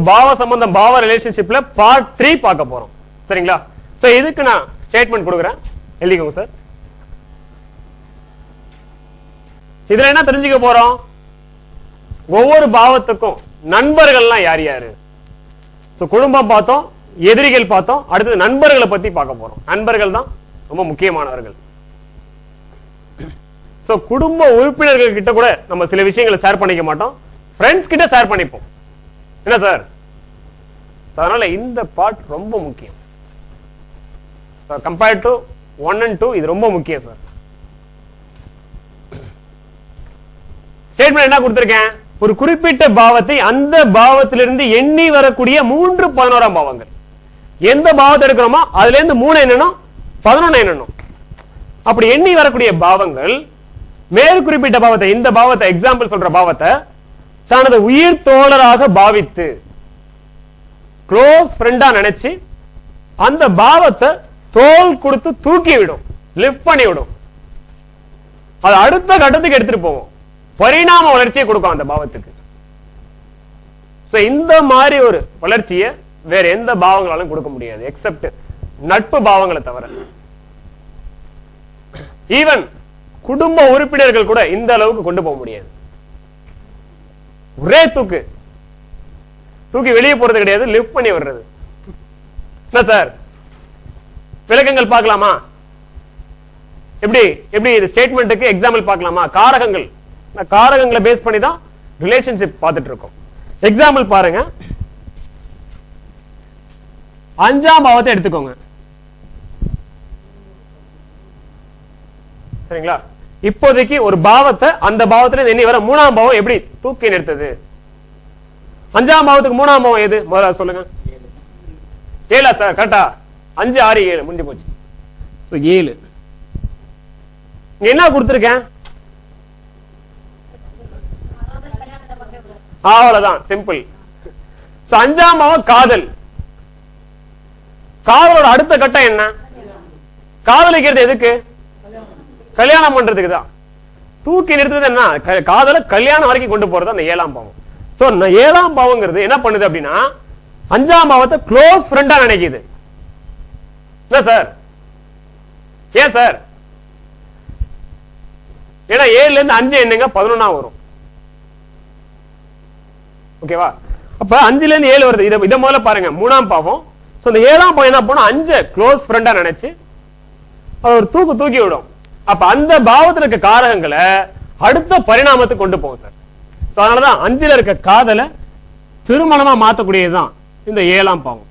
பாவ சம்பந்தம் பாவ ரிலேஷன்ஷிப்ல பார்ட் 3 பார்க்க போறோம். சரிங்களா? சோ இதுக்கு நான் ஸ்டேட்மெண்ட் கொடுக்குறேன், எழுதிக்கோங்க சார். இதுல என்ன தெரிஞ்சுக்க போறோம்? ஒவ்வொரு பாவத்துக்கும் நண்பர்கள்லாம் யார் யாரு? குடும்பம் பார்த்தோம், எதிரிகள் பார்த்தோம், அடுத்தது நண்பர்களை பத்தி பார்க்க போறோம். நண்பர்கள் தான் ரொம்ப முக்கியமானவர்கள். சோ குடும்ப உறுப்பினர்கள் கிட்ட கூட நம்ம சில விஷயங்களை ஷேர் பண்ணிக்க மாட்டோம், ஃப்ரெண்ட்ஸ் கிட்ட ஷேர் பண்ணிப்போம். என்ன சார்? அதனால இந்த பார்ட் ரொம்ப முக்கியம். கம்பேர்ட் டு 1 and 2 இது ரொம்ப முக்கியம் சார். ஸ்டேட்மெண்ட் என்ன கொடுத்திருக்கேன்? ஒரு குறிப்பிட்ட பாவத்தை அந்த பாவத்திலிருந்து எண்ணி வரக்கூடிய 3 11ஆம் பாவங்கள். எந்த பாவத்தை எடுக்கிறோமோ அதுல இருந்து 3 எண்ணணும், 11 எண்ணணும். அப்படி எண்ணி வரக்கூடிய பாவங்கள் மேல் குறிப்பிட்ட பாவத்தை, இந்த பாவத்தை எக்ஸாம்பிள் சொல்ற பாவத்தை தனது உயிர் தோழராக பாவித்து க்ளோஸ் ஃப்ரெண்டா நினைச்சு அந்த பாவத்தை தோல் கொடுத்து தூக்கி விடும், லிஃப்ட் பண்ணி விடும். அது அடுத்த கட்டத்துக்கு எடுத்துட்டு போவோம், பரிணாம வளர்ச்சியை கொடுக்கும் அந்த பாவத்துக்கு. இந்த மாதிரி ஒரு வளர்ச்சியை வேற எந்த பாவங்களாலும் கொடுக்க முடியாது, எக்ஸப்ட் நட்பு பாவங்களை தவிர. ஈவன் குடும்ப உறுப்பினர்கள் கூட இந்த அளவுக்கு கொண்டு போக முடியாது. ஒரே தூக்கி வெளியே போறது கிடையாது, லிஃப்ட் பண்ணி வர்றது. என்ன சார் விளக்கங்கள் பார்க்கலாமா? எப்படி எப்படி இது ஸ்டேட்மெண்ட்டுக்கு எக்ஸாம்பிள் பார்க்கலாமா? காரகங்கள், காரகங்களை பேஸ் பண்ணி தான் ரிலேஷன்ஷிப் பார்த்துட்டு இருக்கோம். எக்ஸாம்பிள் பாருங்க, 5ஆம் பாவத்தை எடுத்துக்கோங்க. சரிங்களா? இப்போதைக்கு ஒரு பாவத்தை அந்த பாவத்துல எண்ணி வர 3ஆம் பாவம் எப்படி தூக்கி நிறுத்தது? 5ஆம் பாவத்துக்கு 3ஆம் பாவம் எது? முதல்ல சொல்லுங்க. 7 சார், கரெக்டா? 5 6 7 முடிஞ்சு போச்சு. 7 என்ன கொடுத்திருக்கேன்? அவ்வளவுதான், சிம்பிள். 5ஆம் பாவம் காதல். காதலோட அடுத்த கட்டம் என்ன? காதலிக்கிறது எதுக்கு? கல்யாணம் பண்றதுக்கு தான். தூக்கி நிறுத்துறது என்ன? காதல கல்யாணம் வரைக்கும் கொண்டு போறது அந்த 7ஆம் பாவம். 7ஆம் பாவங்கிறது என்ன பண்ணுது அப்படின்னா 5ஆம் பாவத்தை க்ளோஸ் ஃப்ரெண்டா நினைக்குது. என்ன சார்? ஏன் சார்? ஏன்னா 7ல இருந்து 5 என்னங்க 11 வரும். ஓகேவா? அப்ப 5ல இருந்து 7 வருது. இத முதல்ல பாருங்க, 3ஆம் பாவம். இந்த 7ஆம் பாவம் என்ன பண்ணும்? 5 க்ளோஸ் ஃப்ரெண்டா நினைச்சு ஒரு தூக்கி விடும். அப்ப அந்த பாவத்தில் இருக்க காரகங்களை அடுத்த பரிணாமத்துக்கு கொண்டு போகும் சார். அதனாலதான் 5ல இருக்க காதலை திருமணமா மாத்தக்கூடியதுதான் இந்த 7ஆம் பாவம்.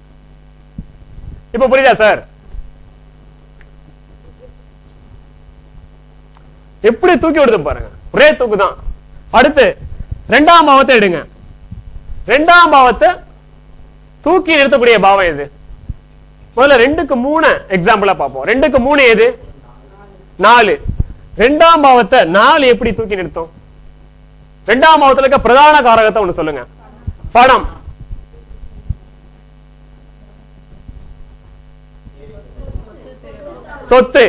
இப்ப புரியுதா சார்? எப்படி தூக்கி விடுது பாருங்க, ஒரே தூக்குதான். அடுத்து 2ஆம் பாவத்தை எடுங்க. 2ஆம் பாவத்தை தூக்கி நிறுத்தக்கூடிய பாவம் எது? முதல்ல 2க்கு 3 எக்ஸாம்பிளா பார்ப்போம். 2க்கு 3 எது? 4. 2ஆம் பாவத்தை 4 எப்படி தூக்கி நிறுத்தும்? 2ஆம் பாவத்துல இருக்க பிரதான காரகத்தை ஒண்ணு சொல்லுங்க. பணம். சொத்து.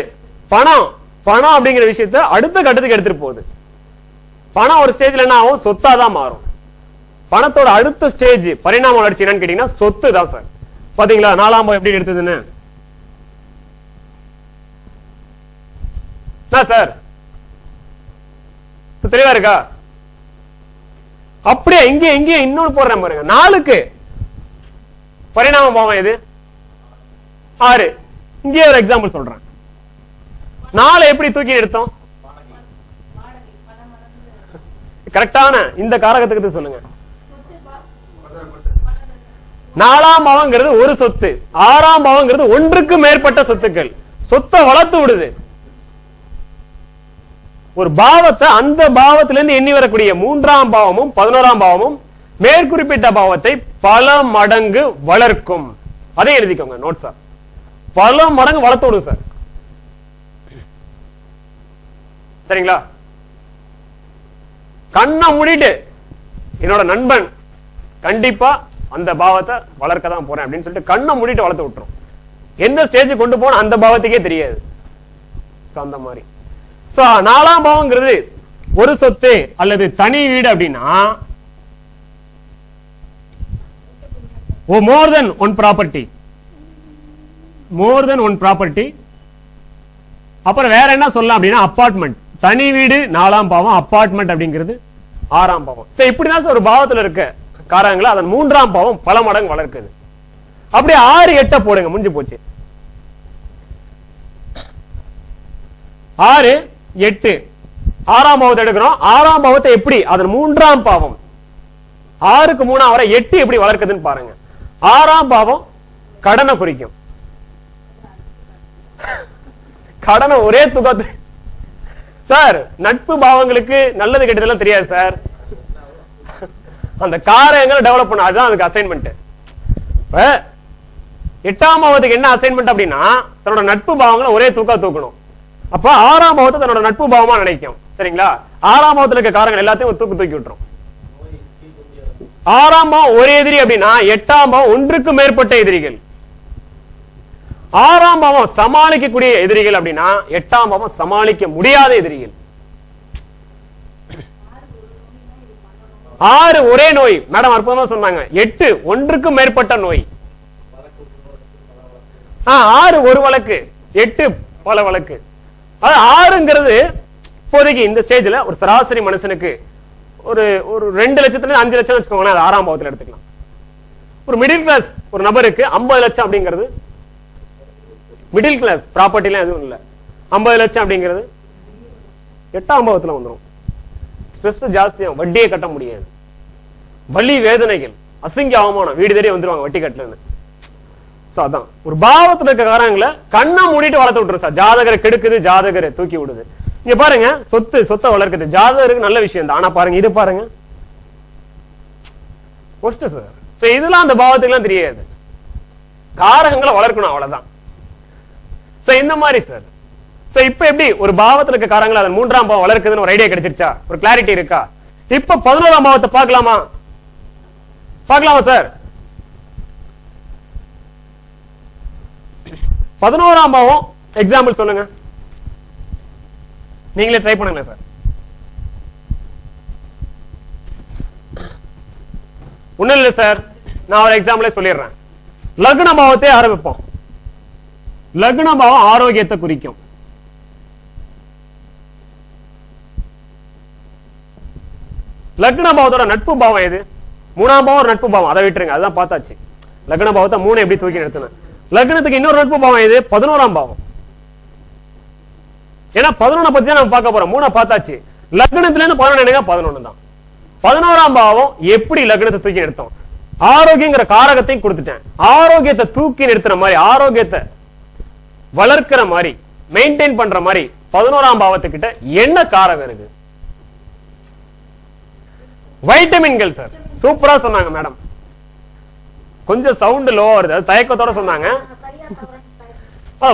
பணம் அப்படிங்கிற விஷயத்தை அடுத்த கட்டத்துக்கு எடுத்துட்டு போகுது. பணம் ஒரு ஸ்டேஜ்ல என்ன ஆகும்? சொத்தா தான் மாறும். பணத்தோட அடுத்த ஸ்டேஜ் பரிணாம வளர்ச்சி என்னன்னு கேட்டீங்கன்னா சொத்து தான் சார். பாத்தீங்களா 4ஆம் பாவம் எப்படி எடுத்ததுன்னு? சார் தெளிவா இருக்கா? அப்படியே இங்கே இன்னொன்னு போடுறேன் பாருங்க. 4க்கு பரிணாம பாவம் எது? 6. இங்கே ஒரு எக்ஸாம்பிள் சொல்றேன். 4 எப்படி தூக்கி நிறுத்தோம்? கரெக்டான இந்த காரகத்துக்கு சொல்லுங்க. 4ஆம் பாவங்கிறது ஒரு சொத்து, 6ஆம் பாவங்கிறது ஒன்றுக்கு மேற்பட்ட சொத்துக்கள். சொத்தை வளர்த்து விடுது. ஒரு பாவத்தை அந்த பாவத்திலிருந்து எண்ணி வரக்கூடிய 3ஆம் பாவமும் 11ஆம் பாவமும் மேற்குறிப்பிட்ட பாவத்தை பல மடங்கு வளர்க்கும். அதை எழுதிக்கோங்க நோட்ஸா. பல மடங்கு வளர்த்து விடும் சார். சரிங்களா? கண்ணை மூடிட்டு என்னோட நண்பன் கண்டிப்பா அந்த பாவத்தை வளர்க்க தான் போறேன் அப்படின்னு சொல்லிட்டு கண்ணை மூடிட்டு வளர்த்து விட்டுரும். எந்த ஸ்டேஜ் கொண்டு போன அந்த பாவத்துக்கே தெரியாது. அந்த மாதிரி 4ஆம் பாவங்கிறது ஒரு சொத்து அல்லது தனி வீடு அப்படின்னா மோர் தென் ஒன் ப்ராப்பர்ட்டி, மோர் தென் ஒன் ப்ராப்பர்ட்டி. அப்புறம் வேற என்ன சொல்லலாம் அப்படின்னா அபார்ட்மெண்ட், தனி வீடு 4ஆம் பாவம், அபார்ட்மெண்ட் அப்படிங்கிறது 6ஆம் பாவம். இப்படிதான் ஒரு பாவத்துல இருக்க காரங்களை அதன் 3ஆம் பாவம் பல மடங்கு வளர்க்குது. அப்படியே 6 8 போடுங்க, முடிஞ்சு போச்சு. 6 8 6ஆம் பாவத்தை எடுக்கிறோம். 6ஆம் பாவத்தை எப்படி அதன் 3ஆம் பாவம் 6க்கு 3 வரை 8 எப்படி வளர்க்குதுன்னு பாருங்க. 6ஆம் பாவம் கடனை குறிக்கும். கடனை ஒரே துகத்தை சார், நட்பு பாவங்களுக்கு நல்லது கெட்டதெல்லாம் தெரியாது சார். அந்த காரியங்களை டெவலப் பண்ண, அதுதான் அதுக்கு அசைன்மெண்ட். 8ஆம் பாவத்துக்கு என்ன அசைன்மெண்ட் அப்படின்னா தன்னோட நட்பு பாவங்களை ஒரே தூக்கணும். அப்ப 6ஆம் பாவத்தை தன்னோட நட்பு பாவமா நினைக்கும். சரிங்களா? 6ஆம் பாவத்துல இருக்க காரங்கள் எல்லாத்தையும் தூக்கி விட்டுரும். 6ஆம் பாவம் ஒரு எதிரி அப்படின்னா 8ஆம் பாவம் ஒன்றுக்கு மேற்பட்ட எதிரிகள். 6ஆம் பாவம் சமாளிக்கக்கூடிய எதிரிகள் அப்படின்னா 8ஆம் பாவம் சமாளிக்க முடியாத எதிரிகள். 6 ஒரே நோய், மேடம் அற்புதமா சொன்னாங்க. 8 ஒன்றுக்கு மேற்பட்ட நோய். 6 ஒரு வழக்கு, 8 பல வழக்கு. 6ங்கிறது இப்போதைக்கு இந்த ஸ்டேஜ்ல ஒரு சராசரி மனுஷனுக்கு ஒரு 2 லட்சத்துல 5 லட்சம் வச்சுக்கோங்களேன், அது 6ஆம் பாவத்தில் எடுத்துக்கலாம். ஒரு மிடில் கிளாஸ் ஒரு நபருக்கு 50 லட்சம் அப்படிங்கிறது மிடில் கிளாஸ், ப்ராப்பர்ட்டிலாம் எதுவும் இல்ல. 50 லட்சம் அப்படிங்கிறது 8ஆம் பாவத்துல வந்துடும். ஸ்ட்ரெஸ் ஜாஸ்தியாகும், வட்டியை கட்ட முடியாது, வலி வேதனைகள், அசிங்க அவமானம், வீடு தேடி வந்துருவாங்க வட்டி கட்டலன்னு. அதான் ஒரு பாவத்துல இருக்க காரங்களை கண்ணை மூடிட்டு வளர்த்து விட்டுரு சார். ஜாதகரை கெடுக்குது, ஜாதகரை தூக்கி விடுது. இங்க பாருங்க, சொத்தை வளர்க்குது, ஜாதகருக்கு நல்ல விஷயம் தான். ஆனா பாருங்க, இது பாருங்க சார். இதெல்லாம் அந்த பாவத்துக்கு எல்லாம் தெரியாது. காரகங்களை வளர்க்கணும், அவ்வளவுதான். இந்த மாதிரி சார். இப்ப எப்படி ஒரு பாவத்துல இருக்க காரங்களை அதன் 3ஆம் பாவம் வளர்க்குதுன்னு ஒரு ஐடியா கிடைச்சிருச்சா? ஒரு கிளாரிட்டி இருக்கா? இப்ப 11ஆம் பாவத்தை பார்க்கலாமா சார்? 11ஆம் பாவம் எக்ஸாம்பிள் சொல்லுங்க, நீங்களே ட்ரை பண்ணுங்க சார். ஒண்ணும் இல்ல சார், நான் ஒரு எக்ஸாம்பிளே சொல்லிடுறேன். லக்ன பாவத்தை ஆரம்பிப்போம். லக்ன பாவம் ஆரோக்கியத்தை குறிக்கும். லக்ன பாவத்தோட நட்பு பாவம் எது? 3ஆம் பாவம் நட்பு பாவம், அதை விட்டுருங்க, அதான் பார்த்தாச்சு. லக்ன பாவத்தை 3 எப்படி தூக்கி நிறுத்தின. லக்னத்துக்கு இன்னொரு நட்பு பாவம் எது? 11ஆம் பாவம். ஏன்னா 11 பத்தி நம்ம பார்க்க போறோம். 3 பார்த்தாச்சு. லக்னத்துல இருந்து 11 11 தான். 11ஆம் பாவம் எப்படி லக்னத்தை தூக்கி நிறுத்தும்? ஆரோக்கியங்கிற காரகத்தையும் கொடுத்துட்டேன். ஆரோக்கியத்தை தூக்கி நிறுத்துற மாதிரி, ஆரோக்கியத்தை வளர்க்கிற மாதிரி, மெயின்டைன் பண்ற மாதிரி 11ஆம் பாவத்துக்கிட்ட என்ன காரகம் இருக்கு? வைட்டமின்கள் சார். சூப்பரா சொன்னாங்க மேடம். கொஞ்சம் சவுண்ட் லோவா வருது, அது தயக்கத்தோட சொன்னாங்க.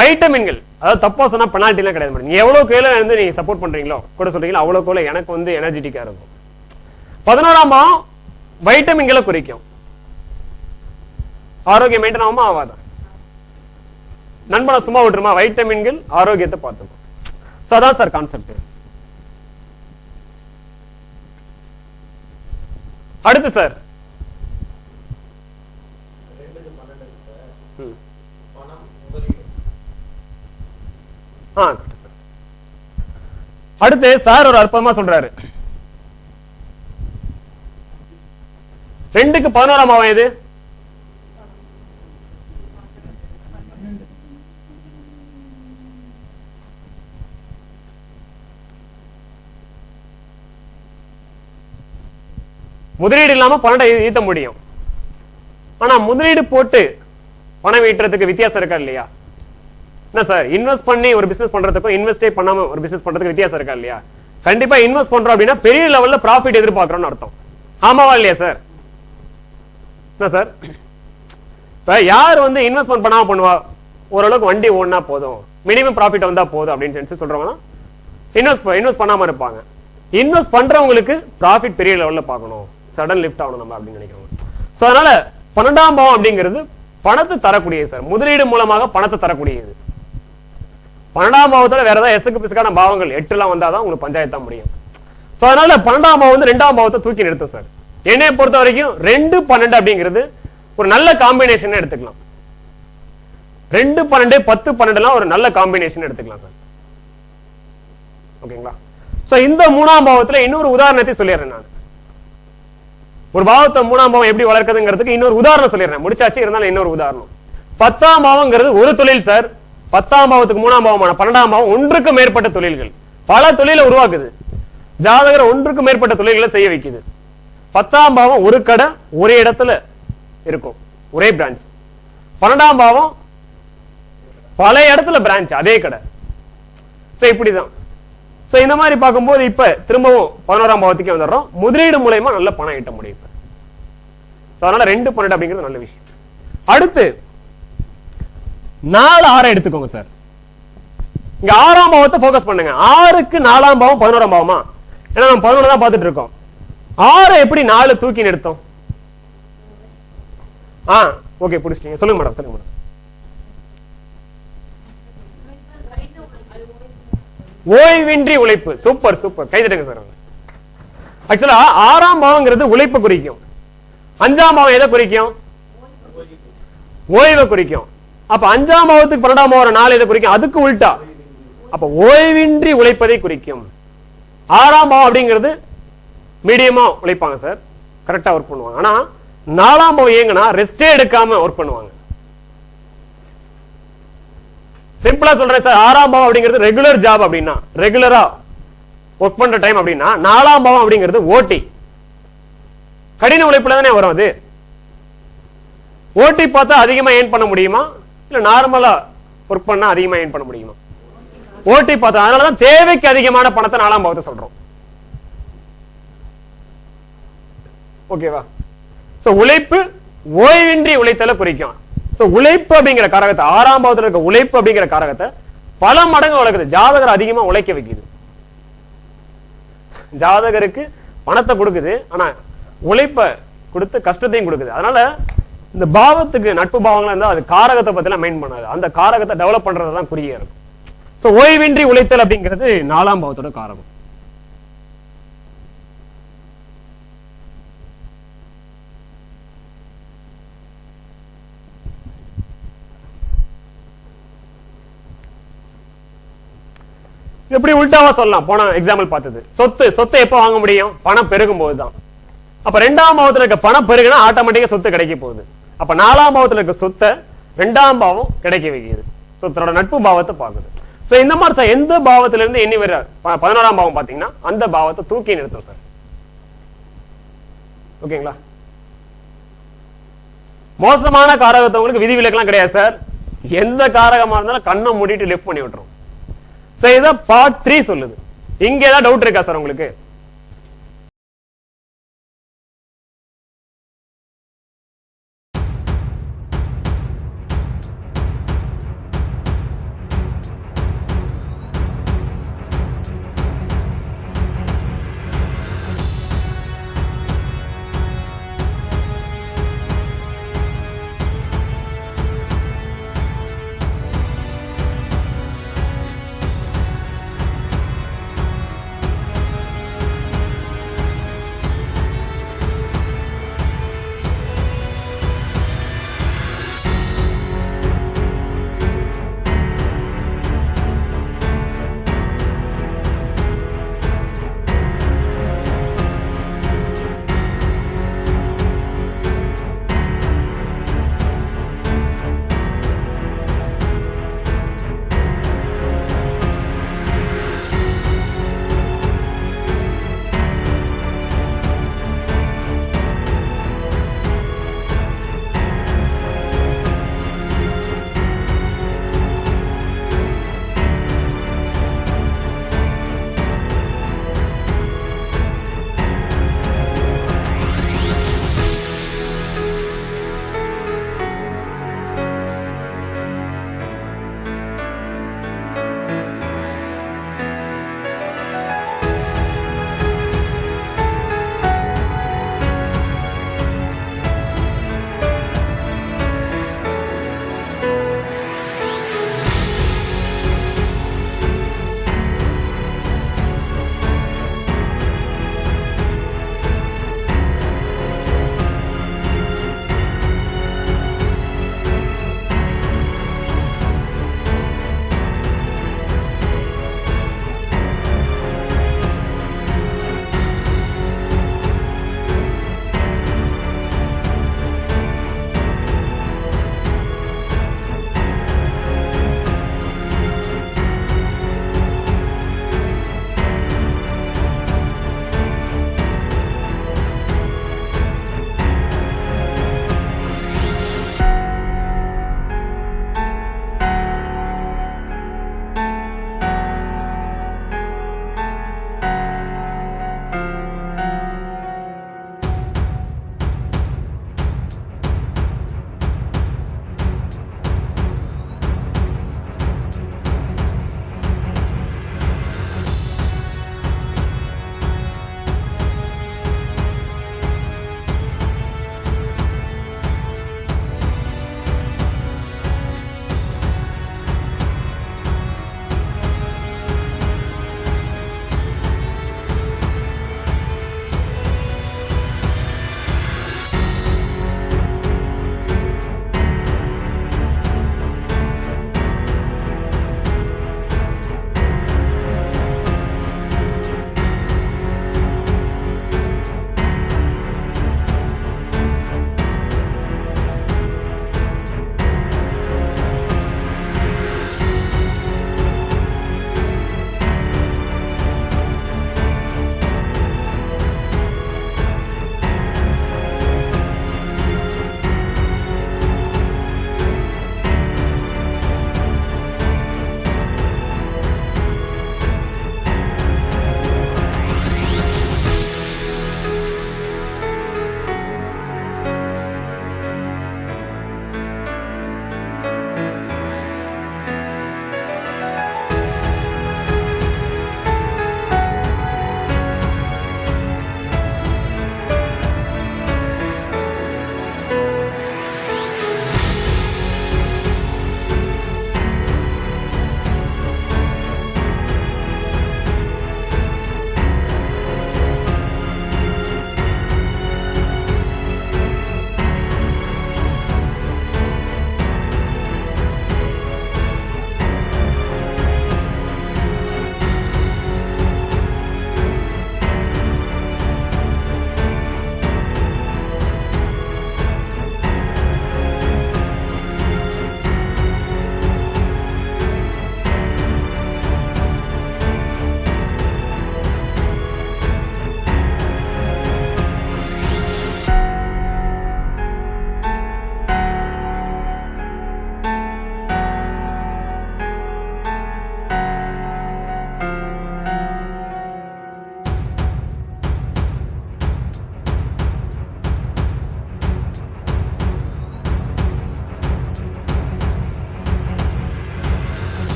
வைட்டமின்கள், அதாவது தப்பா சொன்னா பெனால்டி எல்லாம் கிடையாது மேடம். நீங்க எவ்வளவு கேள்வி இருந்து நீங்க சப்போர்ட் பண்றீங்களோ கூட சொல்றீங்களோ அவ்வளவு எனக்கு எனர்ஜெட்டிக்கா இருக்கும். 11ஆம் பாவம் வைட்டமின்களை குறிக்கும். ஆரோக்கியம் மெயின்டைன் ஆகுமா ஆகாதா? நண்பனை சும்மா விட்டுருமா? வைட்டமின்கள் ஆரோக்கியத்தை பார்த்துக்கும். அதான் சார் கான்செப்ட். அடுத்து சார், அடுத்து சார் ஒரு அற்புதமா சொல்றாரு. 2க்கு 11ஆம் பாவம் எது? முதலீடு இல்லாம பணத்தை ஈட்ட முடியும். ஆனா முதலீடு போட்டு பணம் ஈட்டுறதுக்கு வித்தியாசம் இருக்கா இல்லையா? என்ன சார், இன்வெஸ்ட் பண்ணி ஒரு பிசினஸ் பண்றதுக்கும் இன்வெஸ்டே பண்ணாம ஒரு பிசினஸ் பண்றதுக்கு வித்தியாசம் இருக்கா இல்லையா? கண்டிப்பா இன்வெஸ்ட் பண்றோம் அப்படின்னா பெரிய லெவல்ல ப்ராஃபிட் எதிர்பார்க்கறோம்னு அர்த்தம். ஆமாவா இல்லையா சார்? என்ன சார், யார் இன்வெஸ்ட்மெண்ட் பண்ணாம பண்ணுவா? ஓரளவுக்கு வண்டி ஓடினா போதும், மினிமம் ப்ராஃபிட் வந்தா போதும் அப்படின்னு சொல்றவங்க இன்வெஸ்ட் பண்ணாம இருப்பாங்க. இன்வெஸ்ட் பண்றவங்களுக்கு ப்ராஃபிட் பெரிய லெவல்ல பார்க்கணும், சடன் லிஃப்ட் ஆகணும் நம்ம அப்படின்னு நினைக்கிறோம். அதனால 12ஆம் பாவம் அப்படிங்கிறது பணத்தை தரக்கூடியது சார். முதலீடு மூலமாக பணத்தை தரக்கூடியது. 12ஆம் பாவத்தோட வேற ஏதாவது எசுக்கு பிசுக்கான பாவங்கள் 8 எல்லாம் வந்தாதான் உங்களுக்கு பஞ்சாயத்தா முடியும். அதனால 12ஆம் பாவம் 2ஆம் பாவத்தை தூக்கி நிறுத்தும் சார். என்னைய பொறுத்த வரைக்கும் 2 12 அப்படிங்கிறது ஒரு நல்ல காம்பினேஷன் எடுத்துக்கலாம். 2 12 10 12 ஒரு நல்ல காம்பினேஷன் எடுத்துக்கலாம் சார். ஓகேங்களா? சோ இந்த 3ஆம் பாவத்துல இன்னொரு உதாரணத்தை சொல்லிடுறேன் நான். ஒரு பாவத்தை 3ஆம் பாவம் எப்படி வளர்க்குதுங்கிறதுக்கு இன்னொரு உதாரணம் சொல்லிடுறேன். முடிச்சாச்சு, இருந்தாலும் இன்னொரு உதாரணம். 10ஆம் பாவம்ங்கிறது ஒரு தொழில் சார். 10ஆம் பாவத்துக்கு 3ஆம் பாவமான 12ஆம் பாவம் ஒன்றுக்கு மேற்பட்ட தொழில்கள், பல தொழிலை உருவாக்குது. ஜாதகர் ஒன்றுக்கு மேற்பட்ட தொழில்களை செய்ய வைக்குது. 10ஆம் பாவம் ஒரு கடை ஒரே இடத்துல இருக்கும், ஒரே பிரான்ச். 12ஆம் பாவம் பல இடத்துல பிரான்ச், அதே கடை. சோ இப்படிதான். சோ இந்த மாதிரி பார்க்கும்போது இப்ப திரும்பவும் 11ஆம் பாவத்துக்கு வந்துடுறோம். முதலீடு மூலமா நல்ல பணம் ஈட்ட முடியும் சார். அதனால 2 12 அப்படிங்கிறது நல்ல விஷயம். அடுத்து 4 6 எடுத்துக்கோங்க சார். இங்க 6ஆம் பாவத்தை போக்கஸ் பண்ணுங்க. 6க்கு 4ஆம் பாவம் 11ஆம் பாவமா? ஏன்னா நம்ம 11 தான் பார்த்துட்டு இருக்கோம். 6 எப்படி 4 தூக்கி நிறுத்தம்? ஓகே, புடிச்சிட்டீங்க. சொல்லுங்க மேடம், சொல்லுங்க மேடம். ஓய்வின்றி உழைப்பு. சூப்பர் சூப்பர், கைதட்டுங்க சார். ஆக்சுவலா 6ஆம் பாவம்ங்கிறது உழைப்பு குறிக்கும். 5ஆம் பாவம் எதை குறிக்கும்? ஓய்வை குறிக்கும். அப்ப 5ஆம் பாவத்துக்கு 12ஆம் பாவம் 4 எதை குறிக்கும்? அதுக்கு உல்டா. அப்ப ஓய்வின்றி உழைப்பதை குறிக்கும். 6ஆம் பாவம் அப்படிங்கிறது மீடியமா உழைப்பாங்க சார், கரெக்டா ஒர்க் பண்ணுவாங்க. ஆனா 4ஆம் பாவம் ஏங்கன்னா ரெஸ்டே எடுக்காம ஒர்க் பண்ணுவாங்க. சிம்பிளா சொல்றேன் சார், 6ஆம் பாவம் அப்படிங்கிறது ரெகுலர் ஜாப் அப்படின்னா, ரெகுலரா ஒர்க் பண்ற டைம் அப்படின்னா, 4ஆம் பாவம் அப்படிங்கிறது ஓட்டி, கடின உழைப்புல தானே வரும். அது ஓட்டி பார்த்தா அதிகமா ஏர்ன் பண்ண முடியுமா, இல்ல நார்மலா ஒர்க் பண்ணா அதிகமா ஏர்ன் பண்ண முடியுமா? ஓட்டி பார்த்தா. அதனாலதான் தேவைக்கு அதிகமான பணத்தை 4ஆம் பாவத்தை சொல்றோம். ஓகேவா? சோ உழைப்பு ஓய்வின்றி உழைத்தல குறிக்கும். சோ உழைப்பு அப்படிங்கிற காரகத்தை, 6ஆம் பாவத்துல இருக்க உழைப்பு அப்படிங்கிற காரகத்தை பல மடங்கு வளர்க்குது. ஜாதகர் அதிகமா உழைக்க வைக்குது. ஜாதகருக்கு பணத்தை கொடுக்குது, ஆனா உழைப்ப கொடுத்து கஷ்டத்தையும் கொடுக்குது. அதனால இந்த பாவத்துக்கு நட்பு பாவங்களா இருந்தா அது காரகத்தை பத்தி எல்லாம் மெயின் பண்ணாது, அந்த காரகத்தை டெவலப் பண்றதுதான் குறியா இருக்கும். சோ ஓய்வின்றி உழைத்தல் அப்படிங்கிறது 4ஆம் பாவத்தோட காரகம். எப்படி உல்டாவா சொல்லலாம்? போன எக்ஸாம்பிள் பார்த்தது சொத்தை எப்ப வாங்க முடியும்? பணம் பெருகும் போதுதான். அப்ப 2ஆம் பாவத்துல இருக்க பணம் பெருகுனா ஆட்டோமேட்டிக்கா சொத்து கிடைக்க போகுது. அப்ப 4ஆம் பாவத்துல இருக்க சொத்தை 2ஆம் பாவம் கிடைக்க வைக்குது. தன்னோட நட்பு பாவத்தை பாக்குது. சோ இந்த மாதிரி சார் எந்த பாவத்துல இருந்து எண்ணி வர 11ஆம் பாவம் பாத்தீங்கன்னா அந்த பாவத்தை தூக்கி நிறுத்தும் சார். ஓகேங்களா? மோசமான காரகத்தவங்களுக்கு விதிவிலக்கெல்லாம் கிடையாது சார். எந்த காரகமா இருந்தாலும் கண்ணை மூடிட்டு லெஃப்ட் பண்ணி விட்டுரும். சோ இத பார்ட் 3 சொல்லுது. இங்க ஏதாவது டவுட் இருக்கா சார் உங்களுக்கு?